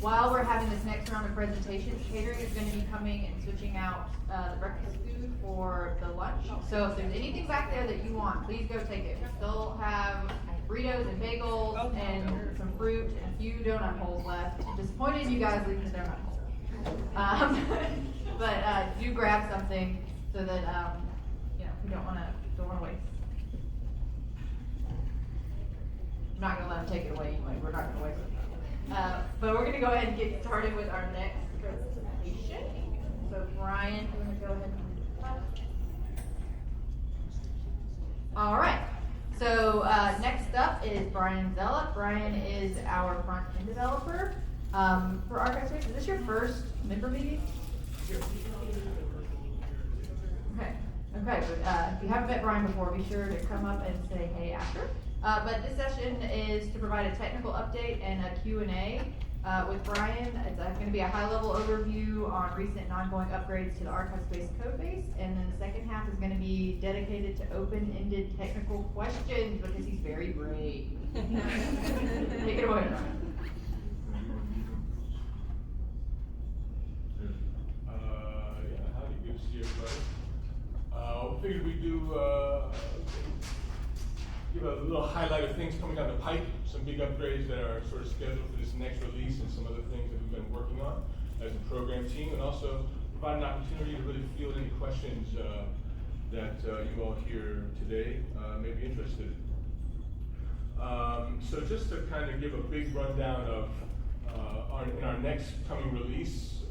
while we're having this next round of presentations, catering is going to be coming and switching out the breakfast food for the lunch. So if there's anything back there that you want, please go take it. We still have burritos and bagels and some fruit and a few donut holes left. Disappointed you guys leaving the donut hole. But do grab something so that we don't want to waste. I'm not going to let them take it away anyway. We're not going to waste it. But we're going to go ahead and get started with our next presentation. So Brian, you want to go ahead and... All right. So next up is Brian Zelip. Brian is our front-end developer for ArchivesSpace. Is this your first member meeting? Okay. Okay, but if you haven't met Brian before, be sure to come up and say hey after. But this session is to provide a technical update and a Q&A with Brian. It's going to be a high-level overview on recent and ongoing upgrades to the ArchivesSpace codebase, and then the second half is going to be dedicated to open-ended technical questions because he's very brave. Take it away, Brian. Howdy, good to see everybody. We figured we'd give a little highlight of things coming down the pipe, some big upgrades that are sort of scheduled for this next release, and some other things that we've been working on as a program team, and also provide an opportunity to really field any questions that you all here today may be interested in. So just to kind of give a big rundown of in our next coming release,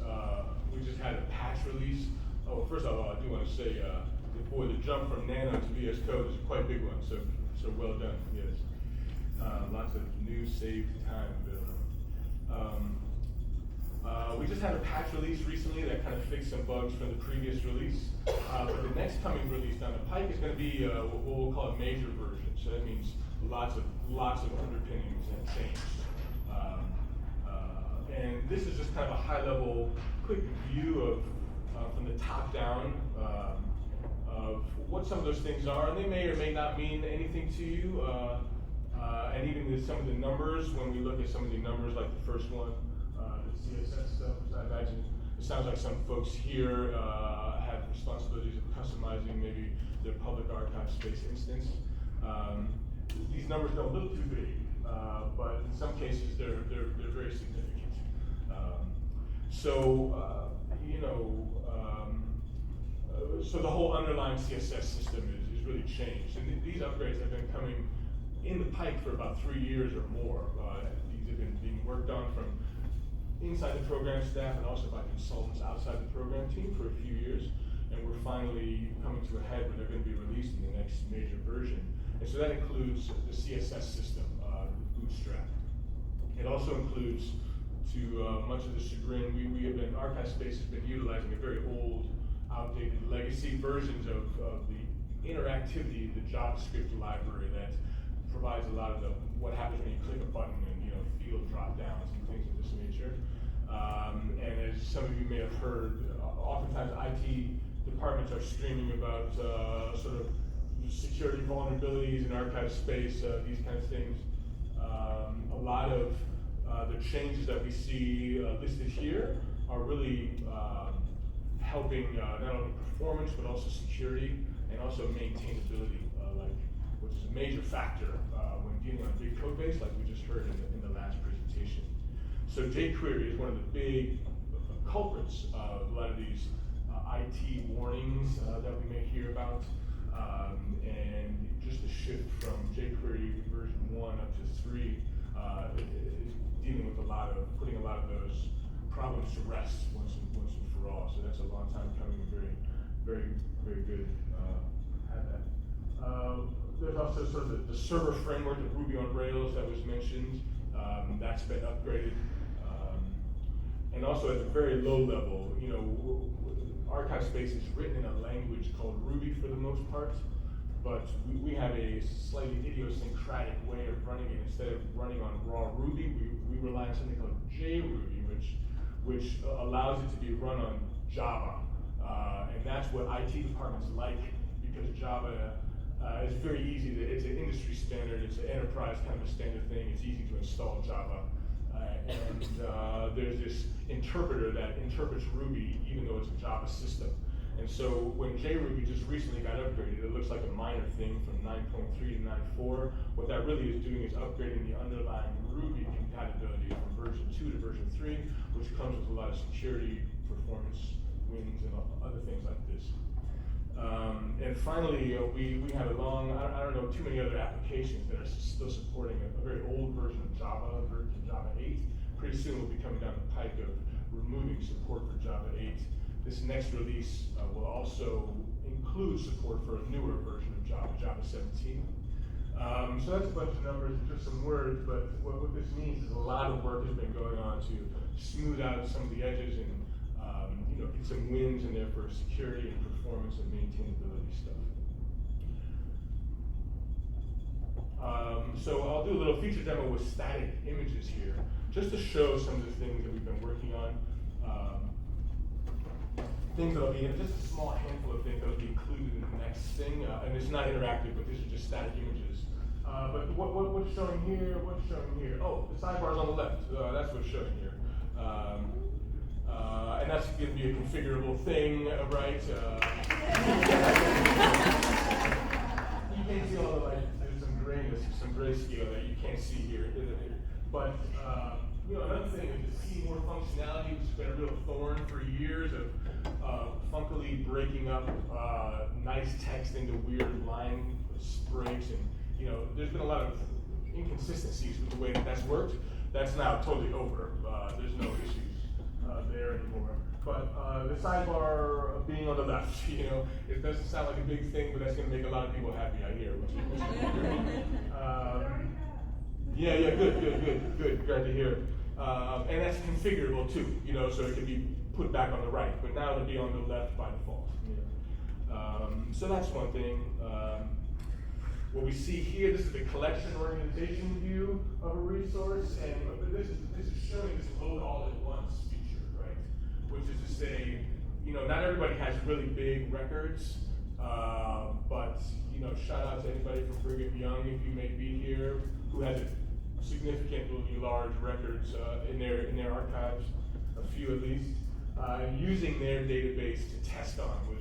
we just had a patch release. Oh, first of all, I do want to say, boy, the jump from Nano to VS Code is a quite big one, so well done, yes. Lots of new saved time. We just had a patch release recently that kind of fixed some bugs from the previous release, but the next coming release down the pike is going to be what we'll call a major version, so that means lots of underpinnings and change. And this is just kind of a high-level, quick view of from the top down of what some of those things are, and they may or may not mean anything to you. And even some of the numbers, when we look at some of the numbers, like the first one, the CSS stuff, I imagine it sounds like some folks here have responsibilities of customizing maybe their public ArchivesSpace instance. These numbers go a little too big, but in some cases they're very significant. So the whole underlying CSS system is really changed. And these upgrades have been coming in the pipe for about 3 years or more. These have been being worked on from inside the program staff and also by consultants outside the program team for a few years. And we're finally coming to a head where they're going to be released in the next major version. And so that includes the CSS system, Bootstrap. It also includes, to much of the chagrin, ArchivesSpace has been utilizing a very old, outdated legacy versions of the interactivity, the JavaScript library that provides a lot of what happens when you click a button and field drop downs and things of this nature. And as some of you may have heard, oftentimes IT departments are screaming about sort of security vulnerabilities in ArchivesSpace, these kinds of things. A lot of the changes that we see listed here are really helping not only performance but also security and also maintainability, which is a major factor when dealing on a big code base, like we just heard in the last presentation. So jQuery is one of the big culprits of a lot of these IT warnings that we may hear about, and just the shift from jQuery version 1 up to 3 is dealing with putting a lot of those problems to rest once and for all. So that's a long time coming, and very good. Have that. There's also sort of the server framework of Ruby on Rails that was mentioned. That's been upgraded. And also at the very low level, ArchivesSpace is written in a language called Ruby for the most part, but we have a slightly idiosyncratic way of running it. Instead of running on raw Ruby, we rely on something called JRuby, which allows it to be run on Java. And that's what IT departments like, because Java is very easy. It's an industry standard. It's an enterprise kind of a standard thing. It's easy to install Java. And there's this interpreter that interprets Ruby even though it's a Java system. And so when JRuby just recently got upgraded, it looks like a minor thing from 9.3 to 9.4. What that really is doing is upgrading the underlying Ruby compatibility from version 2 to version 3, which comes with a lot of security, performance wins, and other things like this. And finally, we have a long, I don't know too many other applications that are still supporting a very old version of Java, version Java 8. Pretty soon we'll be coming down the pike of removing support for Java 8. This next release will also include support for a newer version of Java, Java 17. So that's a bunch of numbers and just some words, but what this means is a lot of work has been going on to smooth out some of the edges and get some wins in there for security and performance and maintainability stuff. So I'll do a little feature demo with static images here, just to show some of the things that we've been working on. Things that'll be, just a small handful of things that'll be included in the next thing, and it's not interactive, but these are just static images. But what's showing here? What's showing here? Oh, the sidebar's on the left. That's what's showing here. And that's going to be a configurable thing, right? You can't see all the there's some grayness, some grayscale that you can't see here. But another thing is to see more functionality, which has been a real thorn for years of funkily breaking up nice text into weird line breaks, and there's been a lot of inconsistencies with the way that's worked. That's now totally over. There's no issues there anymore. But the sidebar being on the left, it doesn't sound like a big thing, but that's going to make a lot of people happy, I hear. Yeah, good. Glad to hear. And that's configurable too, so it can be put back on the right, but now it'll be on the left by default. So that's one thing. What we see here, this is the collection organization view of a resource, and this is showing this load all at once feature, right? Which is to say, not everybody has really big records, but shout out to anybody from Brigham Young, if you may be here, who has significantly large records in their archives, a few at least, and using their database to test on was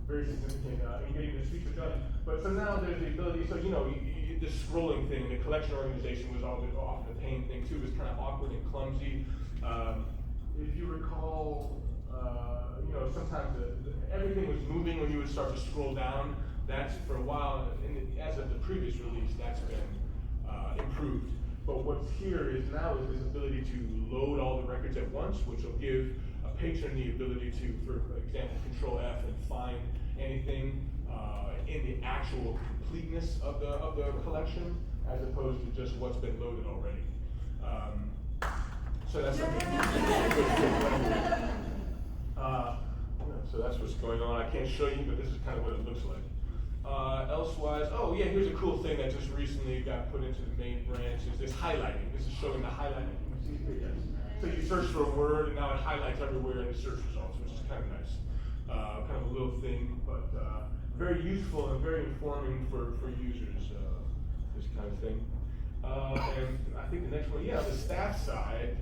very significant in getting this feature done. But so now there's the ability, so the scrolling thing, the collection organization was often a pain thing too. It was kind of awkward and clumsy. If you recall, sometimes everything was moving when you would start to scroll down. That's for a while, as of the previous release, that's been improved. But what's here is now is this ability to load all the records at once, which will give a patron the ability to, for example, Control F and find anything in the actual completeness of the collection, as opposed to just what's been loaded already. So that's something. So that's what's going on. I can't show you, but this is kind of what it looks like. Elsewise, here's a cool thing that just recently got put into the main branch is this highlighting. This is showing the highlighting. You can see it here, yes. So you search for a word, and now it highlights everywhere in the search results, which is kind of nice. Kind of a little thing, but very useful and very informing for users, this kind of thing. And I think the next one, the staff side,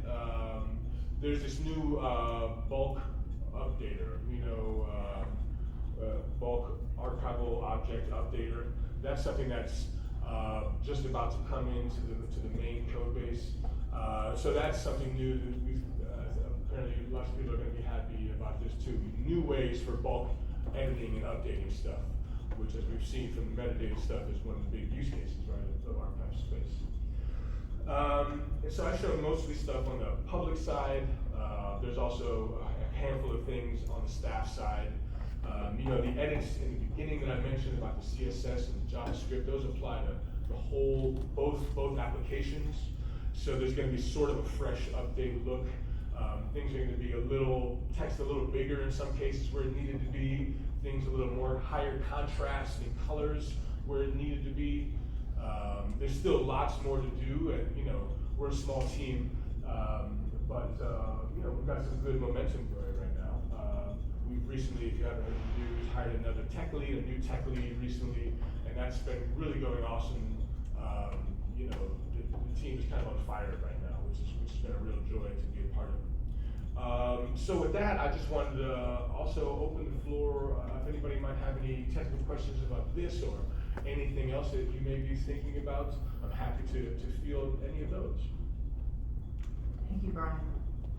there's this new bulk updater, bulk archival object updater. That's something that's just about to come into the main code base. So that's something new that we apparently lots of people are going to be happy about this too. New ways for bulk editing and updating stuff, which, as we've seen from the metadata stuff, is one of the big use cases, right, of ArchivesSpace. So I showed mostly stuff on the public side. There's also a handful of things on the staff side. The edits in the beginning that I mentioned about the CSS and the JavaScript, those apply to the both applications. So there's going to be sort of a fresh, updated look. Things are going to be text a little bigger in some cases where it needed to be. Things a little more higher contrast in colors where it needed to be. There's still lots more to do, and we're a small team, but we've got some good momentum going right now. We've recently, if you haven't heard the news, hired a new tech lead recently, and that's been really going awesome. The team is kind of on fire right now, which has been a real joy to be a part of. So with that, I just wanted to also open the floor, if anybody might have any technical questions about this or anything else that you may be thinking about. I'm happy to field any of those. Thank you, Brian.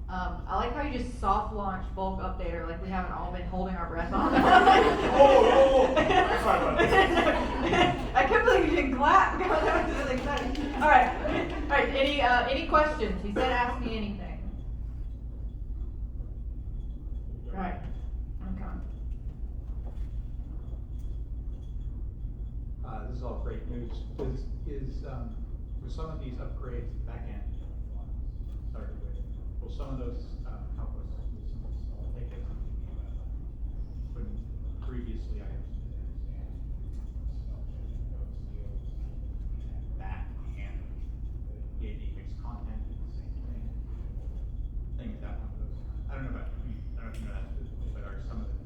I like how you just soft launch bulk updater like we haven't all been holding our breath on. Oh! Sorry about that. I kept thinking you didn't clap because I was really excited. All right. Any questions? He said ask me anything. All right. Okay. This is all great news. With some of these upgrades, back end, started with, will some of those help us with some of these tickets? When previously I understand that and the AD-based content is the same thing. Things that one of those. I don't know about I don't know that, but are some of the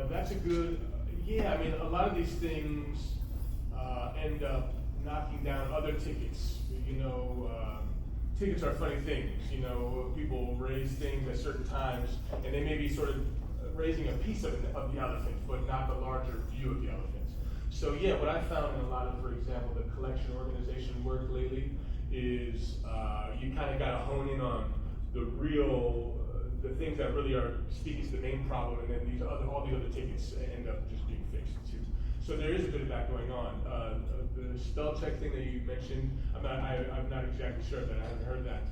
That's a good, yeah, I mean, a lot of these things end up knocking down other tickets. You know, tickets are funny things. You know, people raise things at certain times, and they may be sort of raising a piece of the elephant, but not the larger view of the elephant. So yeah, what I found in a lot of, for example, the collection organization work lately is you kind of got to hone in on the real, the things that really are speaking to the main problem, and then all these other tickets end up just being fixed too. So there is a bit of that going on. The spell check thing that you mentioned, I'm not exactly sure of that. I haven't heard that.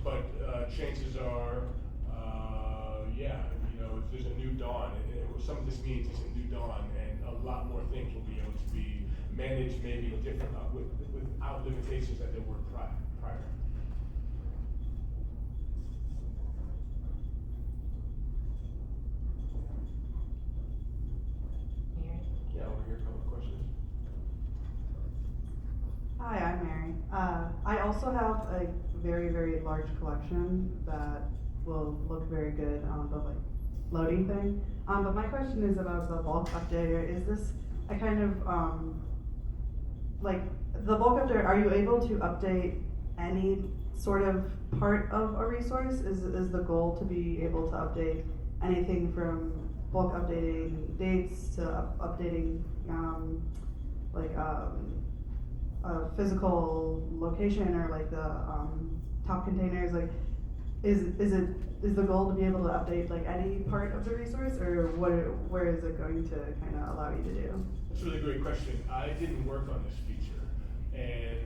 But chances are, yeah, you know, if there's a new dawn, some of this means it's a new dawn, and a lot more things will be able to be managed maybe different without limitations that there were prior. Yeah, over here, a couple of questions. Hi, I'm Mary. I also have a very, very large collection that will look very good on the loading thing. But my question is about the bulk updater. Is this a kind of the bulk updater? Are you able to update any sort of part of a resource? Is the goal to be able to update anything from bulk updating dates to updating a physical location or like the top containers? Like, is the goal to be able to update like any part of the resource, or where is it going to kind of allow you to do? That's a really great question. I didn't work on this feature, and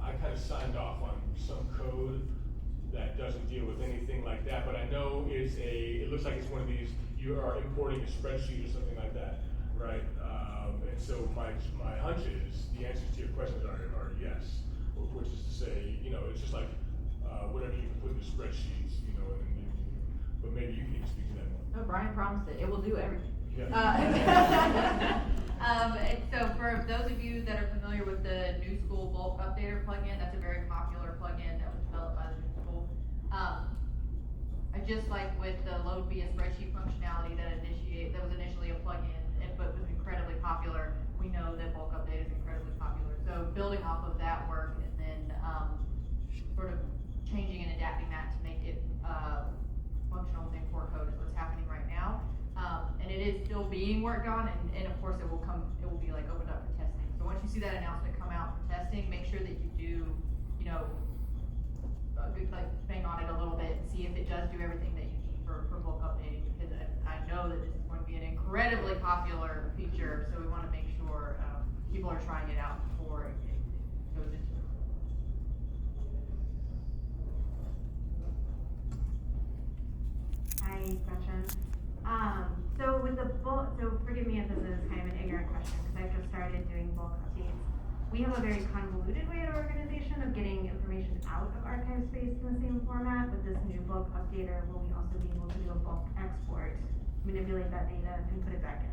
I kind of signed off on some code that doesn't deal with anything like that, but I know it looks like it's one of these, you are importing a spreadsheet or something like that, right? And so my hunch is, the answers to your questions are yes, which is to say, you know, it's just like whatever you can put in the spreadsheets, you know, but maybe you can even speak to that one. No, Brian promised it. It will do everything. Yeah. And so for those of you that are familiar with the New School Bulk Updater plugin, that's a very popular plugin that was developed by the New School. I just like with the load via spreadsheet functionality that was initially a plugin, but was incredibly popular. We know that bulk update is incredibly popular. So building off of that work and then sort of changing and adapting that to make it functional within core code is what's happening right now. And it is still being worked on, and of course it will be like opened up for testing. So once you see that announcement come out for testing, make sure that you do, you know, bang on it a little bit and see if it does do everything that you need for bulk updating, because I know that this is going to be an incredibly popular feature, so we want to make sure people are trying it out before it goes into it. Hi, Gretchen. So with the bulk, so forgive me if this is kind of an ignorant question because I've just started doing bulk updates. We have a very convoluted way at our organization of getting information out of ArchivesSpace in the same format. With this new bulk updater, will we also be able to do a bulk export, manipulate that data, and put it back in?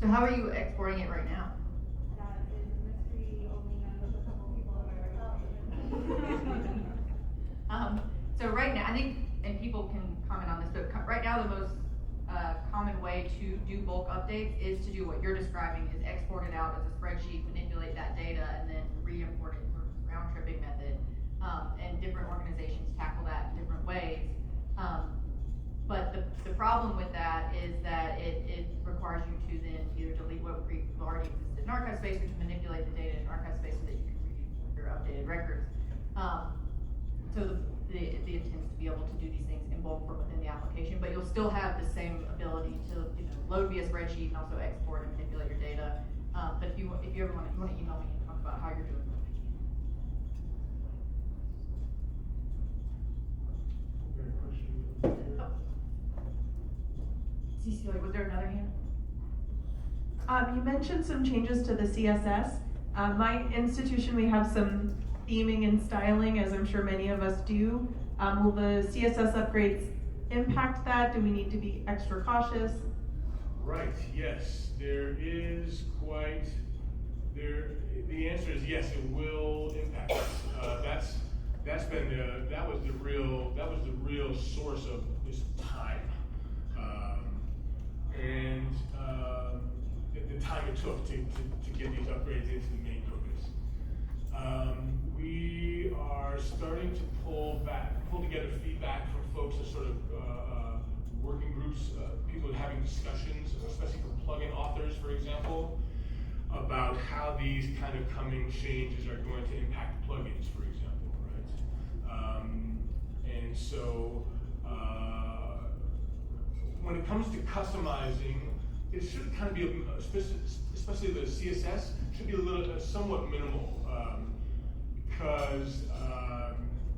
So how are you exporting it right now? That is a mystery. Only known to a couple people in my organization. So right now, I think, and people can comment on this, but right now the most common way way to do bulk updates is to do what you're describing, is export it out as a spreadsheet, manipulate that data, and then re-import it through a round-tripping method. And different organizations tackle that in different ways. But the problem with that is that it requires you to then either delete what already existed in ArchivesSpace or to manipulate the data in ArchivesSpace so that you can read your updated records. So the intent is to be able to do these things in bulk from within the application, but you'll still have the same ability to load via spreadsheet and also export and manipulate your data. But if you ever want to email me and talk about how you're doing it. Cecilia, was there another hand? You mentioned some changes to the CSS. My institution, we have some theming and styling, as I'm sure many of us do. Will the CSS upgrades impact that? Do we need to be extra cautious? Right, yes, there is quite, the answer is yes, it will impact us. That was the real source of this time. And the time it took to get these upgrades into the main codebase. We are starting to pull together feedback from folks as sort of working groups, people having discussions, especially for plugin authors, for example, about how these kind of coming changes are going to impact plugins, for example, right? And so, when it comes to customizing, it should kind of be, especially the CSS, should be somewhat minimal, because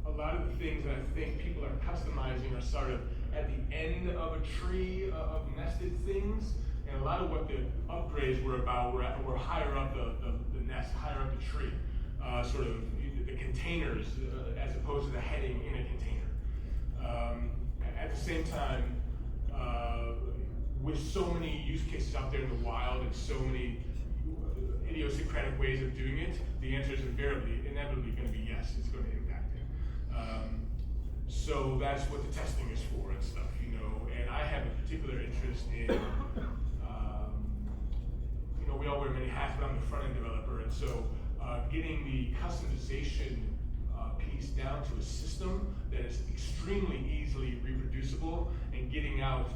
a lot of the things that I think people are customizing are sort of at the end of a tree of nested things, and a lot of what the upgrades were about were higher up the nest, higher up the tree, sort of the containers as opposed to the heading in a container. At the same time, with so many use cases out there in the wild and so many idiosyncratic ways of doing it, the answer is inevitably going to be yes, it's going to impact it. So that's what the testing is for and stuff, and I have a particular interest in, we all wear many hats, but I'm the front-end developer, and so getting the customization piece down to a system that is extremely easily reproducible and getting out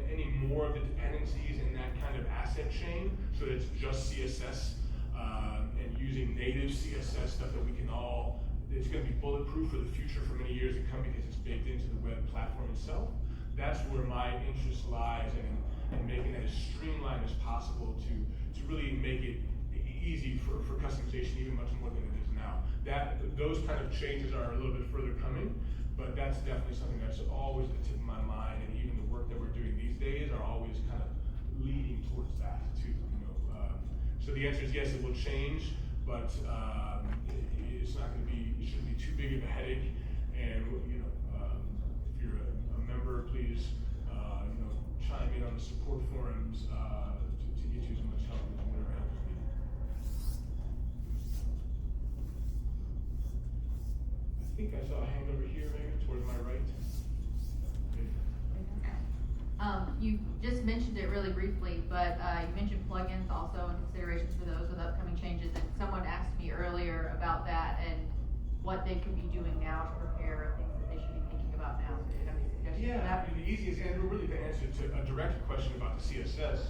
any more of the dependencies in that kind of asset chain so that it's just CSS and using native CSS stuff that we can it's going to be bulletproof for the future for many years to come because it's baked into the web platform itself. That's where my interest lies in making that as streamlined as possible to really make it easy for customization even much more than it is now. Those kind of changes are a little bit further coming, but that's definitely something that's always at the tip of my mind, and even the work that we're doing these days are always kind of leading towards that too. So the answer is yes, it will change, but it's not going to be. It shouldn't be too big of a headache. And if you're a member, please chime in on the support forums to get you as much help as whatever help is needed. I think I saw a hand over here, maybe towards my right. You just mentioned it really briefly, but you mentioned plugins also and considerations for those with upcoming changes. And someone asked me earlier about that and what they could be doing now to prepare, things that they should be thinking about now. So do you have any suggestions for that? The easiest answer, really the answer to a direct question about the CSS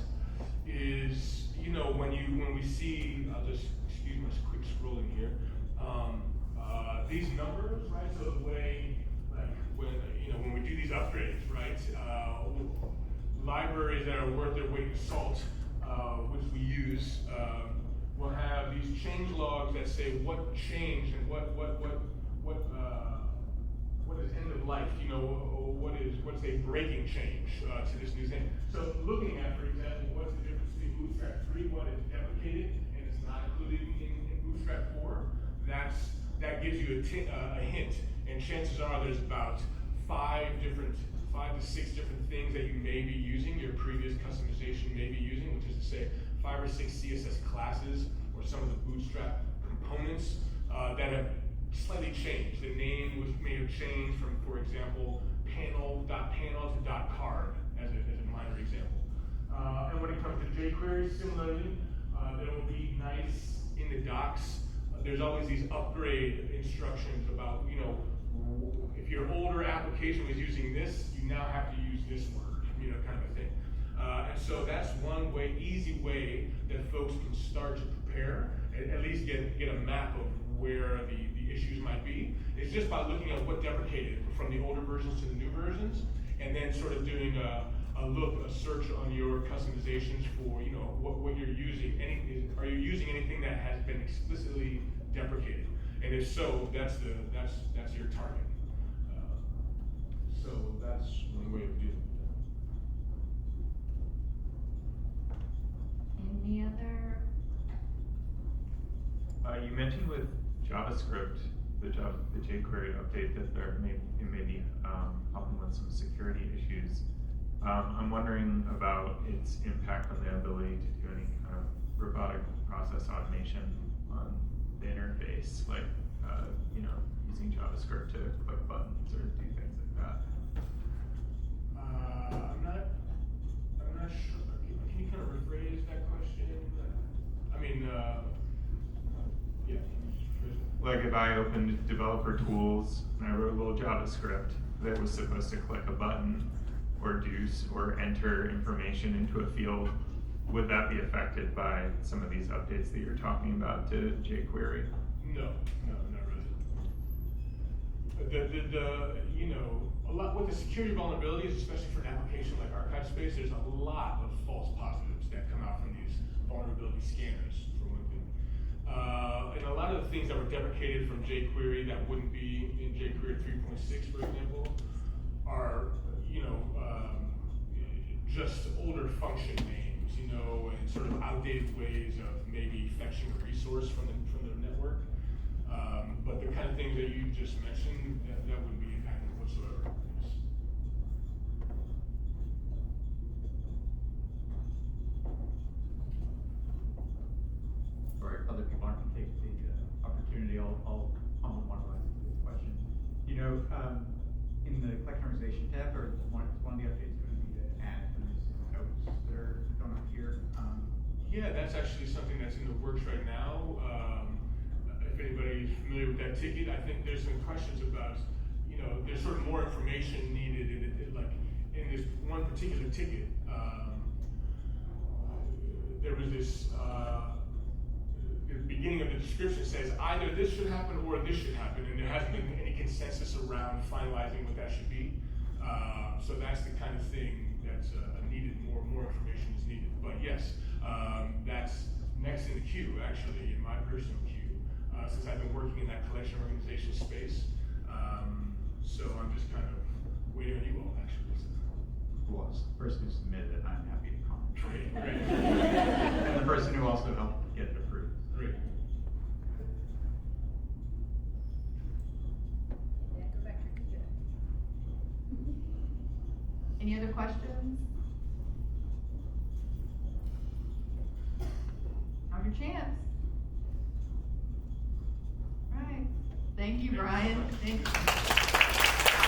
is, when we see, I'll just excuse my quick scrolling here, these numbers, right? So the way, like when we do these upgrades, right? Libraries that are worth their weight in salt, which we use, will have these change logs that say what changed and what is end of life, what's a breaking change to this new thing. So looking at, for example, what's the difference between Bootstrap 3, what is deprecated and it's not included in Bootstrap 4, that gives you a hint, and chances are there's about 5 to 6 different things that you may be using, your previous customization may be using, which is to say 5 or 6 CSS classes or some of the Bootstrap components that have slightly changed. The name may have changed from, for example, panel.panel to .card as a minor example. jQuery, similarly, there will be nice in the docs. There's always these upgrade instructions about, you know, if your older application was using this, you now have to use this word, you know, kind of a thing. And so that's one way, easy way that folks can start to prepare, at least get a map of where the issues might be. It's just by looking at what deprecated from the older versions to the new versions, and then sort of doing a search on your customizations for, you know, what you're using. Are you using anything that has been explicitly deprecated? And if so, that's your target. So that's one way of doing it. Any other? You mentioned with JavaScript, the jQuery update, that it may be helping with some security issues. I'm wondering about its impact on the ability to do any kind of robotic process automation on the interface, like you know, using JavaScript to click buttons or do things like that. I'm not sure. Can you kind of rephrase that question? I mean, yeah. Like if I opened developer tools and I wrote a little JavaScript that was supposed to click a button or or enter information into a field, would that be affected by some of these updates that you're talking about to jQuery? No, not really. You know, a lot with the security vulnerabilities, especially for an application like ArchivesSpace, there's a lot of false positives that come out from these vulnerability scanners, for one thing. And a lot of the things that were deprecated from jQuery that wouldn't be in jQuery 3.6, for example, are, you know, just older function names, you know, and sort of outdated ways of maybe fetching a resource from the network. But the kind of things that you just mentioned, that wouldn't be impacted whatsoever. All right, other people aren't going to take the opportunity. I'll comment one last question. You know, in the collectionization tab, or one of the updates going to be to add these notes that are going up here? Yeah, that's actually something that's in the works right now. If anybody's familiar with that ticket, I think there's some questions about, you know, there's sort of more information needed in it, like in this one particular ticket. There was this, the beginning of the description says either this should happen or this should happen, and there hasn't been any consensus around finalizing what that should be. So that's the kind of thing that's needed. More information is needed. But yes, that's next in the queue, actually, in my personal queue, since I've been working in that collection organization space. So I'm just kind of waiting on you all, actually. So. Well, the person who submitted it, I'm happy to comment. Great. And the person who also helped get it approved. Great. Yeah, go back to your computer. Any other questions? Now's your chance. All right. Thank you, Brian. Thank you.